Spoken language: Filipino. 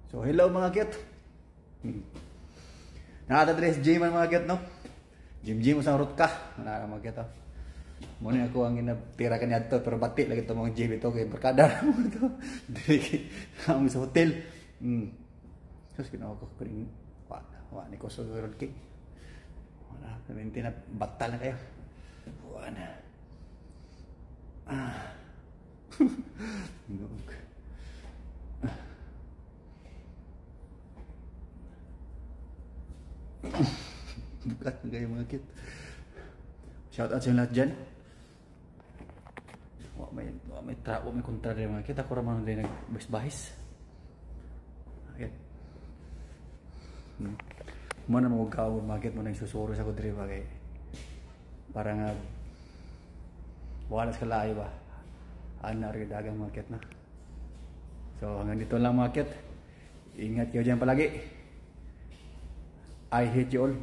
So hello mga kit. Nakatadres gym ang mga kit no. Gym usang root ka. Mga kit oh. Muna ako ang inapira kanya dito pero bati lagi ito mga gym ito kay barkada mo ito. Dili kami sa hotel. Tapos ginawa ko ring wa ni ko sa road kick. Wala, sabihin na batal na kayo. Wala. Bukat na kayo mga kit. Shout out sa inyo lahat dyan. Wala may kontra rin mga kit. Ako raman rin nagbahis-bahis. Okay. Muna mo gawin mga kit mo na isusuro sa kudri ba kay para nga wala sa kalayo ba. Ana rin dagang mga kit na. So hanggang dito lang mga kit. Ingat kayo dyan palagi. I hate you all.